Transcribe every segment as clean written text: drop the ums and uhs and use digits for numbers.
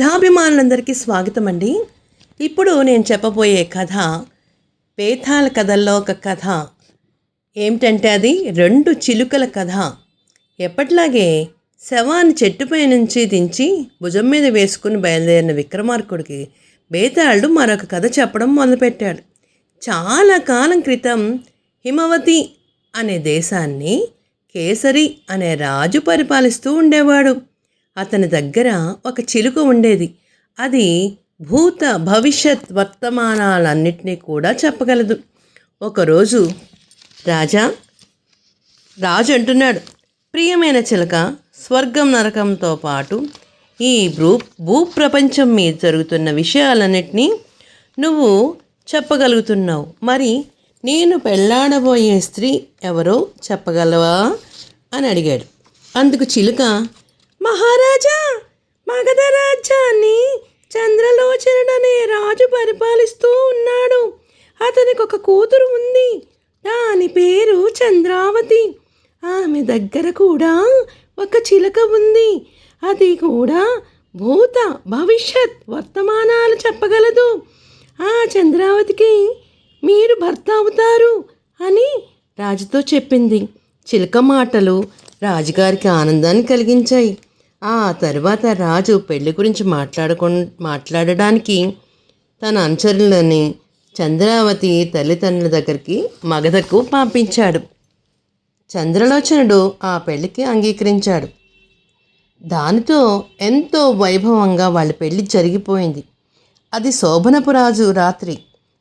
కథాభిమానులందరికీ స్వాగతం అండి. ఇప్పుడు నేను చెప్పబోయే కథ బేతాళ కథల్లో ఒక కథ. ఏమిటంటే అది 2 చిలుకల కథ. ఎప్పట్లాగే శవాన్ని చెట్టుపై నుంచి దించి భుజం మీద వేసుకుని బయలుదేరిన విక్రమార్కుడికి బేతాళుడు మరొక కథ చెప్పడం మొదలుపెట్టాడు. చాలా కాలం క్రితం హిమవతి అనే దేశాన్ని కేసరి అనే రాజు పరిపాలిస్తూ ఉండేవాడు. అతని దగ్గర ఒక చిలుక ఉండేది. అది భూత భవిష్యత్ వర్తమానాలన్నింటినీ కూడా చెప్పగలదు. ఒకరోజు రాజు అంటున్నాడు, ప్రియమైన చిలుక, స్వర్గం నరకంతో పాటు ఈ భూప్రపంచం మీద జరుగుతున్న విషయాలన్నిటినీ నువ్వు చెప్పగలుగుతున్నావు. మరి నేను పెళ్ళాడబోయే స్త్రీ ఎవరో చెప్పగలవా అని అడిగాడు. అందుకు చిలుక, మహారాజా, మగధ రాజ్యాన్ని చంద్రలోచనుడనే రాజు పరిపాలిస్తూ ఉన్నాడు. అతనికి ఒక కూతురు ఉంది. దాని పేరు చంద్రావతి. ఆమె దగ్గర కూడా ఒక చిలుక ఉంది. అది కూడా భూత భవిష్యత్ వర్తమానాలు చెప్పగలదు. ఆ చంద్రావతికి మీరు భర్త అవుతారు అని రాజుతో చెప్పింది. చిలుక మాటలు రాజుగారికి ఆనందాన్ని కలిగించాయి. ఆ తర్వాత రాజు పెళ్లి గురించి మాట్లాడడానికి తన అనుచరులని చంద్రావతి తల్లిదండ్రుల దగ్గరికి మగధకు పంపించాడు. చంద్రలోచనుడు ఆ పెళ్లికి అంగీకరించాడు. దానితో ఎంతో వైభవంగా వాళ్ళ పెళ్లి జరిగిపోయింది. అది శోభనపు రాజు రాత్రి.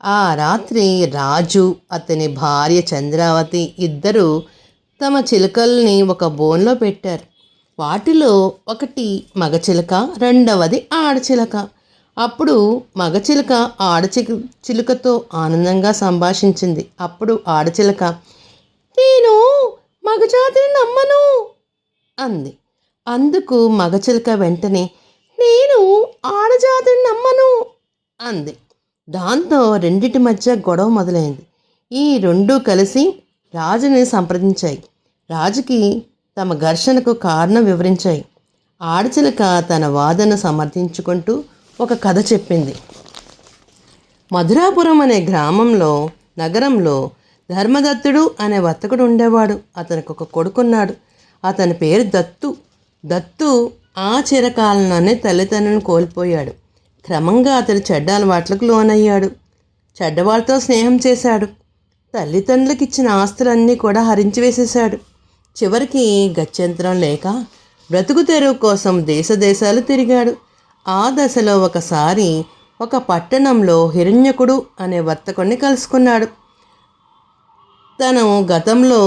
ఆ రాత్రి రాజు, అతని భార్య చంద్రావతి ఇద్దరు తమ చిలుకల్ని ఒక బోన్లో పెట్టారు. వాటిలో ఒకటి మగచిలుక, రెండవది ఆడచిలుక. అప్పుడు మగచిలుక చిలుకతో ఆనందంగా సంభాషించింది. అప్పుడు ఆడచిలుక, నేను మగజాతిని నమ్మను అంది. అందుకు మగచిలుక వెంటనే, నేను ఆడజాతిని నమ్మను అంది. దాంతో రెండిటి మధ్య గొడవ మొదలైంది. ఈ రెండూ కలిసి రాజుని సంప్రదించాయి. రాజుకి తమ ఘర్షణకు కారణం వివరించాయి. ఆడచిలుక తన వాదన సమర్థించుకుంటూ ఒక కథ చెప్పింది. మధురాపురం అనే నగరంలో ధర్మదత్తుడు అనే వర్తకుడు ఉండేవాడు. అతనికి ఒక కొడుకున్నాడు. అతని పేరు దత్తు. దత్తు ఆ చిరకాలంలోనే తల్లిదండ్రులను కోల్పోయాడు. క్రమంగా అతడు చెడ్డ అలవాట్లకు లోనయ్యాడు. చెడ్డవాళ్ళతో స్నేహం చేశాడు. తల్లిదండ్రులకు ఇచ్చిన ఆస్తులన్నీ కూడా హరించి వేసేశాడు. చివరికి గత్యంతరం లేక బ్రతుకు తెరువు కోసం దేశాలు తిరిగాడు. ఆ దశలో ఒకసారి ఒక పట్టణంలో హిరణ్యకుడు అనే వర్తకుడిని కలుసుకున్నాడు. తను గతంలో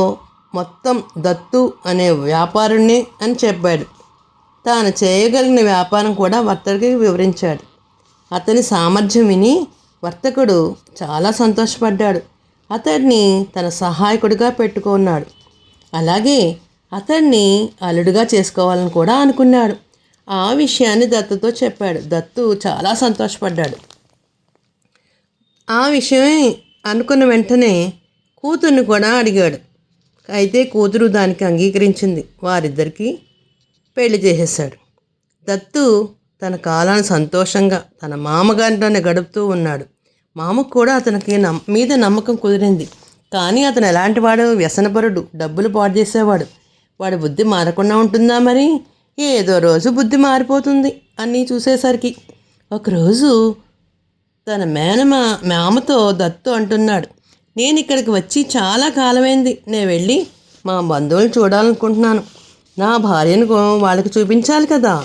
మొత్తం దత్తు అనే వ్యాపారుణ్ణి అని చెప్పాడు. తాను చేయగలిగిన వ్యాపారం కూడా వర్తకుడికి వివరించాడు. అతని సామర్థ్యం విని వర్తకుడు చాలా సంతోషపడ్డాడు. అతన్ని తన సహాయకుడిగా పెట్టుకున్నాడు. అలాగే అతన్ని అల్లుడుగా చేసుకోవాలని కూడా అనుకున్నాడు. ఆ విషయాన్ని దత్తుతో చెప్పాడు. దత్తు చాలా సంతోషపడ్డాడు. ఆ విషయమే అనుకున్న వెంటనే కూతుర్ని కూడా అడిగాడు. అయితే కూతురు దానికి అంగీకరించింది. వారిద్దరికీ పెళ్లి చేసేశాడు. దత్తు తన కాలాన్ని సంతోషంగా తన మామగారితోనే గడుపుతూ ఉన్నాడు. మామకు కూడా అతనికి మీద నమ్మకం కుదిరింది. కానీ అతను ఎలాంటి వాడు? వ్యసనపరుడు, డబ్బులు పాడు చేసేవాడు. వాడి బుద్ధి మారకుండా ఉంటుందా? మరి ఏదో రోజు బుద్ధి మారిపోతుంది అని చూసేసరికి ఒకరోజు తన మామతో దత్తు అంటున్నాడు, నేను ఇక్కడికి వచ్చి చాలా కాలమైంది. నేను వెళ్ళి మా బంధువులను చూడాలనుకుంటున్నాను. నా భార్యను వాళ్ళకి చూపించాలి కదా.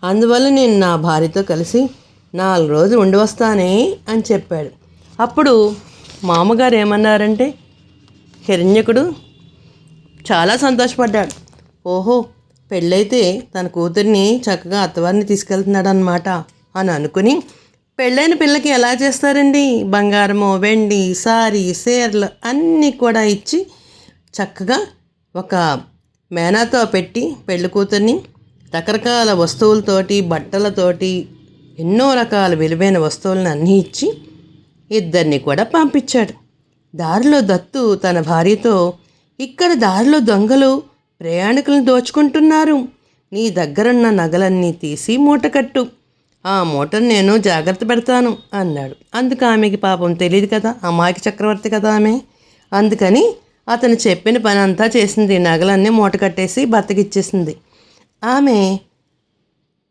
అందువల్ల నేను నా భార్యతో కలిసి 4 రోజులు ఉండి వస్తానే అని చెప్పాడు. అప్పుడు మామగారు ఏమన్నారంటే, హిరణ్యకుడు చాలా సంతోషపడ్డాడు. ఓహో, పెళ్ళైతే తన కూతుర్ని చక్కగా అత్తవారిని తీసుకెళ్తున్నాడు అన్నమాట అని అనుకుని, పెళ్ళైన పిల్లకి ఎలా చేస్తారండి, బంగారము, వెండి, సారీ, చీరలు అన్నీ కూడా ఇచ్చి చక్కగా ఒక మేనాతో పెట్టి పెళ్లి కూతుర్ని రకరకాల వస్తువులతోటి, బట్టలతోటి, ఎన్నో రకాల విలువైన వస్తువులను అన్నీ ఇచ్చి ఇద్దరిని కూడా పంపించాడు. దారిలో దత్తు తన భార్యతో, ఇక్కడ దారిలో దొంగలు ప్రయాణికులను దోచుకుంటున్నారు. నీ దగ్గరున్న నగలన్నీ తీసి మూటకట్టు, ఆ మూటను నేను జాగ్రత్త పెడతాను అన్నాడు. అందుకు ఆమెకి పాపం తెలియదు కదా, అమాయక చక్రవర్తి కదా ఆమె. అందుకని అతను చెప్పిన పని అంతా చేసింది. నగలన్నీ మూట కట్టేసి భర్తకి ఇచ్చేసింది. ఆమె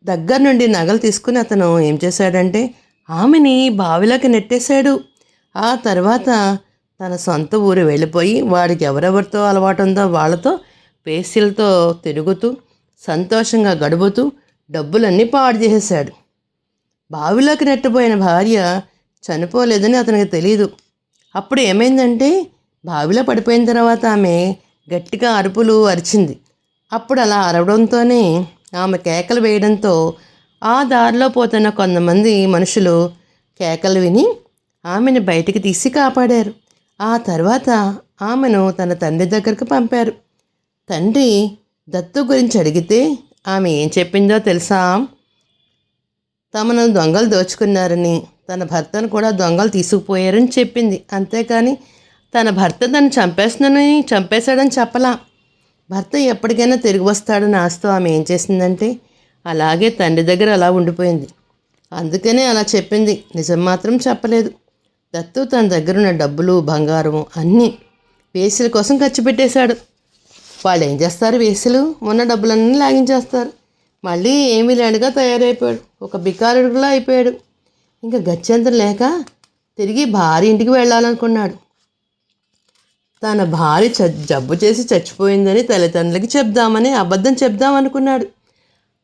దగ్గర నుండి నగలు తీసుకుని అతను ఏం చేశాడంటే ఆమెని బావిలోకి నెట్టేశాడు. ఆ తర్వాత తన సొంత ఊరు వెళ్ళిపోయి వాడికి ఎవరెవరితో అలవాటు ఉందో వాళ్ళతో పేసీలతో తిరుగుతూ సంతోషంగా గడుపుతూ డబ్బులన్నీ పాడు చేసేశాడు. బావిలోకి నెట్టబోయిన భార్య చనిపోలేదని అతనికి తెలియదు. అప్పుడు ఏమైందంటే బావిలో పడిపోయిన తర్వాత ఆమె గట్టిగా అరుపులు అరిచింది. అప్పుడు అలా అరవడంతోనే ఆమె కేకలు వేయడంతో ఆ దారిలో పోతున్న కొంతమంది మనుషులు కేకలు విని ఆమెను బయటికి తీసి కాపాడారు. ఆ తర్వాత ఆమెను తన తండ్రి దగ్గరకు పంపారు. తండ్రి దత్తు గురించి అడిగితే ఆమె ఏం చెప్పిందో తెలుసా? తమను దొంగలు దోచుకున్నారని, తన భర్తను కూడా దొంగలు తీసుకుపోయారని చెప్పింది. అంతేకాని తన భర్త తను చంపేశాడని చెప్పలా. భర్త ఎప్పటికైనా తిరిగి వస్తాడని ఆశతో ఆమె ఏం చేసిందంటే అలాగే తండ్రి దగ్గర అలా ఉండిపోయింది. అందుకనే అలా చెప్పింది, నిజం మాత్రం చెప్పలేదు. దత్తు తన దగ్గర ఉన్న డబ్బులు బంగారము అన్నీ వేసుల కోసం ఖర్చు పెట్టేశాడు. వాళ్ళు ఏం చేస్తారు, వేసులు ఉన్న డబ్బులన్నీ లాగించేస్తారు. మళ్ళీ ఏమీ లేనిగా తయారైపోయాడు, ఒక బికారుడులా అయిపోయాడు. ఇంకా గత్యంతరం లేక తిరిగి భార్య ఇంటికి వెళ్ళాలనుకున్నాడు. తన భార్య జబ్బు చేసి చచ్చిపోయిందని తల్లిదండ్రులకి చెప్దామని అబద్ధం చెప్దామనుకున్నాడు.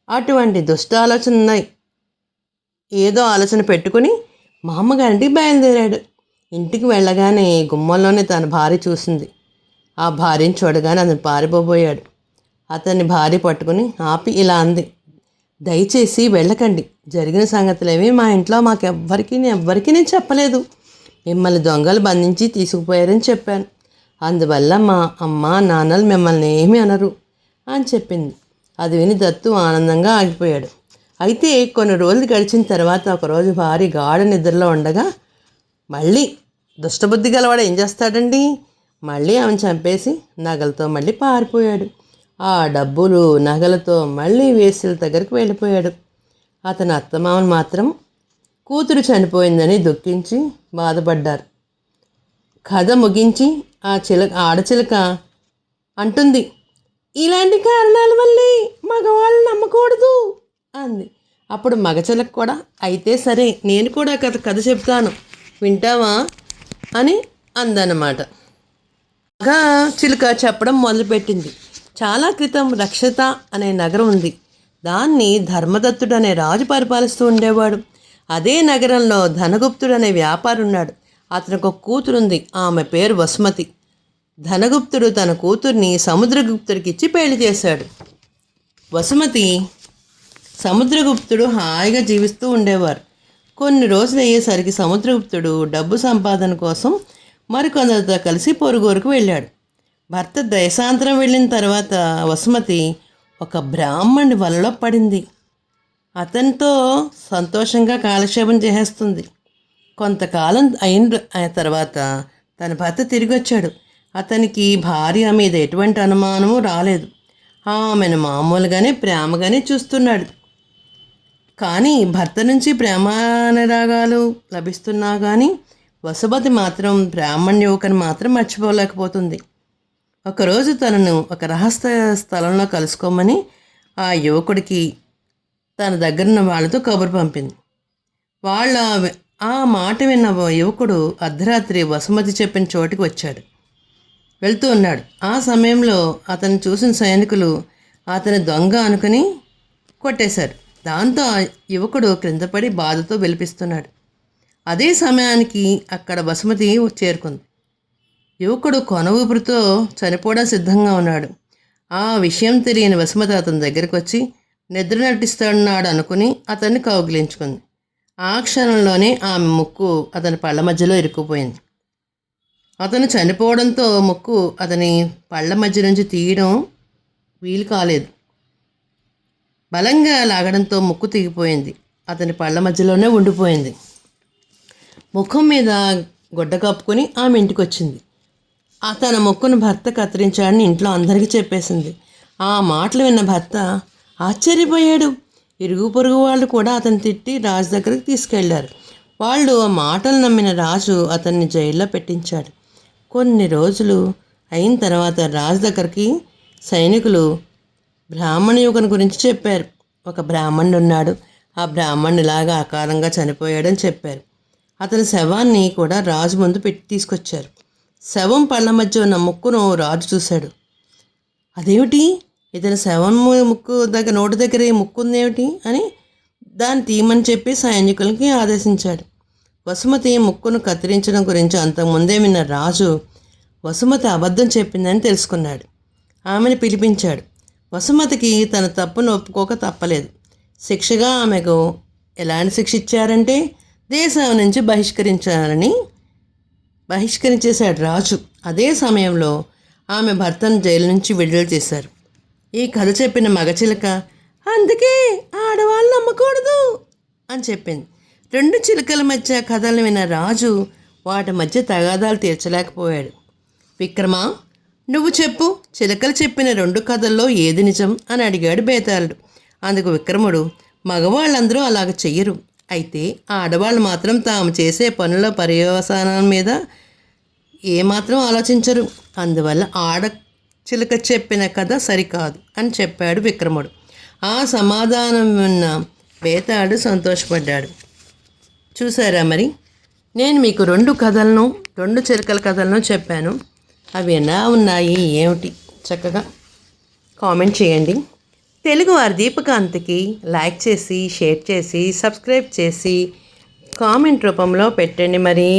అటువంటి దుష్ట ఆలోచన ఏదో ఆలోచన పెట్టుకుని మా అమ్మగారింటికి బయలుదేరాడు. ఇంటికి వెళ్ళగానే గుమ్మంలోనే తన భార్య చూసింది. ఆ భార్యను చూడగానే అతను పారిపోబోయాడు. అతన్ని భార్య పట్టుకుని ఆపి ఇలా అంది, దయచేసి వెళ్ళకండి. జరిగిన సంగతులేవి మా ఇంట్లో ఎవ్వరికీ నేను చెప్పలేదు. మిమ్మల్ని దొంగలు బంధించి తీసుకుపోయారని చెప్పాను. అందువల్ల మా అమ్మ నాన్నలు మిమ్మల్ని ఏమీ అనరు అని చెప్పింది. అది విని దత్తు ఆనందంగా ఆగిపోయాడు. అయితే కొన్ని రోజులు గడిచిన తర్వాత ఒకరోజు భార్య గాఢ నిద్రలో ఉండగా మళ్ళీ దుష్టబుద్ధి గలవాడు ఏం చేస్తాడండి, మళ్ళీ ఆమెను చంపేసి నగలతో మళ్ళీ పారిపోయాడు. ఆ డబ్బులు నగలతో మళ్ళీ వేసుల దగ్గరికి వెళ్ళిపోయాడు. అతని అత్తమామలు మాత్రం కూతురు చనిపోయిందని దుఃఖించి బాధపడ్డారు. కథ ముగించి ఆడచిలక అంటుంది, ఇలాంటి కారణాల వల్లే మగవాళ్ళు నమ్మకూడదు అంది. అప్పుడు మగచిలక కూడా అయితే సరే నేను కూడా కథ చెప్తాను వింటావా అని అందన్నమాట. మగ చిలుక చెప్పడం మొదలుపెట్టింది. చాలా క్రితం రక్షిత అనే నగరం ఉంది. దాన్ని ధర్మదత్తుడు అనే రాజు పరిపాలిస్తూ ఉండేవాడు. అదే నగరంలో ధనగుప్తుడు అనే వ్యాపారి ఉన్నాడు. అతనికి ఒక కూతురుంది. ఆమె పేరు వసుమతి. ధనగుప్తుడు తన కూతుర్ని సముద్రగుప్తుడికి ఇచ్చి పెళ్లి చేశాడు. వసుమతి సముద్రగుప్తుడు హాయిగా జీవిస్తూ ఉండేవారు. కొన్ని రోజులు అయ్యేసరికి సముద్రగుప్తుడు డబ్బు సంపాదన కోసం మరికొందరితో కలిసి పొరుగురికి వెళ్ళాడు. భర్త దేశాంతరం వెళ్ళిన తర్వాత వసుమతి ఒక బ్రాహ్మణుడి వలలో పడింది. అతనితో సంతోషంగా కాలక్షేపం చేసేస్తుంది. కొంతకాలం అయిన తర్వాత తన భర్త తిరిగి వచ్చాడు. అతనికి భార్య మీద ఎటువంటి అనుమానము రాలేదు. ఆమెను మామూలుగానే ప్రేమగానే చూస్తున్నాడు. కానీ భర్త నుంచి ప్రేమానురాగాలు లభిస్తున్నా కానీ వసుమతి మాత్రం బ్రాహ్మణ యువకుని మాత్రం మర్చిపోలేకపోతుంది. ఒకరోజు తనను ఒక రహస్య స్థలంలో కలుసుకోమని ఆ యువకుడికి తన దగ్గరున్న వాళ్ళతో కబురు పంపింది. ఆ మాట విన్న యువకుడు అర్ధరాత్రి వసుమతి చెప్పిన చోటికి వచ్చాడు. వెళ్తూ ఉన్నాడు. ఆ సమయంలో అతను చూసిన సైనికులు అతని దొంగ అనుకుని కొట్టేశారు. దాంతో ఆ యువకుడు క్రిందపడి బాధతో విలపిస్తున్నాడు. అదే సమయానికి అక్కడ వసుమతి చేరుకుంది. యువకుడు కొన ఊపిరితో చనిపోవడం సిద్ధంగా ఉన్నాడు. ఆ విషయం తెలియని వసుమతి అతని దగ్గరికి వచ్చి నిద్ర నటిస్తున్నాడు అనుకుని అతన్ని కౌగిలించుకుంది. ఆ క్షణంలోనే ఆమె ముక్కు అతని పళ్ళ మధ్యలో ఇరుక్కుపోయింది. అతను చనిపోవడంతో ముక్కు అతని పళ్ళ మధ్య నుంచి తీయడం వీలు కాలేదు. బలంగా లాగడంతో ముక్కు తెగిపోయింది. అతని పళ్ళ మధ్యలోనే ఉండిపోయింది. ముఖం మీద గుడ్డ కప్పుకొని ఆమె ఇంటికి వచ్చింది. తన ముక్కును భర్త కత్తిరించాడని ఇంట్లో అందరికీ చెప్పేసింది. ఆ మాటలు విన్న భర్త ఆశ్చర్యపోయాడు. ఇరుగు పొరుగు వాళ్ళు కూడా అతను తిట్టి రాజు దగ్గరికి తీసుకెళ్లారు. వాళ్ళు ఆ మాటలు నమ్మిన రాజు అతన్ని జైల్లో పెట్టించాడు. కొన్ని రోజులు అయిన తర్వాత రాజు దగ్గరికి సైనికులు బ్రాహ్మణ యువకుని గురించి చెప్పారు. ఒక బ్రాహ్మణుడు ఉన్నాడు, ఆ బ్రాహ్మణుడు ఇలాగా అకాలంగా చనిపోయాడని చెప్పారు. అతని శవాన్ని కూడా రాజు ముందు పెట్టి తీసుకొచ్చారు. శవం పళ్ళ మధ్య ఉన్న ముక్కును రాజు చూశాడు. అదేమిటి, ఇతని శవం ముక్కు దగ్గర నోటి దగ్గర ఈ ముక్కు ఉందేమిటి అని దాన్ని తీయమని చెప్పి సైనికులకి ఆదేశించాడు. వసుమతి ముక్కును కత్తిరించడం గురించి అంతకుముందే విన్న రాజు వసుమతి అబద్ధం చెప్పిందని తెలుసుకున్నాడు. ఆమెను పిలిపించాడు. వసుమతికి తన తప్పును ఒప్పుకోక తప్పలేదు. శిక్షగా ఆమెకు ఎలాంటి శిక్ష ఇచ్చారంటే దేశం నుంచి బహిష్కరించేశాడు రాజు. అదే సమయంలో ఆమె భర్తను జైలు నుంచి విడుదల చేశారు. ఈ కథ చెప్పిన మగచిలక అందుకే ఆడవాళ్ళు నమ్మకూడదు అని చెప్పింది. రెండు చిలుకల మధ్య కథలు విన్న రాజు వాటి మధ్య తగాదాలు తీర్చలేకపోయాడు. విక్రమ, నువ్వు చెప్పు, చిలకలు చెప్పిన రెండు కథల్లో ఏది నిజం అని అడిగాడు బేతాళుడు. అందుకు విక్రముడు, మగవాళ్ళందరూ అలాగ చెయ్యరు, అయితే ఆడవాళ్ళు మాత్రం తాము చేసే పనుల పర్యవసానం మీద ఏమాత్రం ఆలోచించరు, అందువల్ల ఆడ చిలుక చెప్పిన కథ సరికాదు అని చెప్పాడు విక్రముడు. ఆ సమాధానం విన్న బేతాళుడు సంతోషపడ్డాడు. చూసారా మరి, నేను మీకు రెండు చిలుకల కథలను చెప్పాను. అవి ఎలా ఉన్నాయి ఏమిటి చక్కగా కామెంట్ చేయండి. తెలుగువారి దీపకాంతికి లైక్ చేసి, షేర్ చేసి, సబ్స్క్రైబ్ చేసి కామెంట్ రూపంలో పెట్టండి మరి.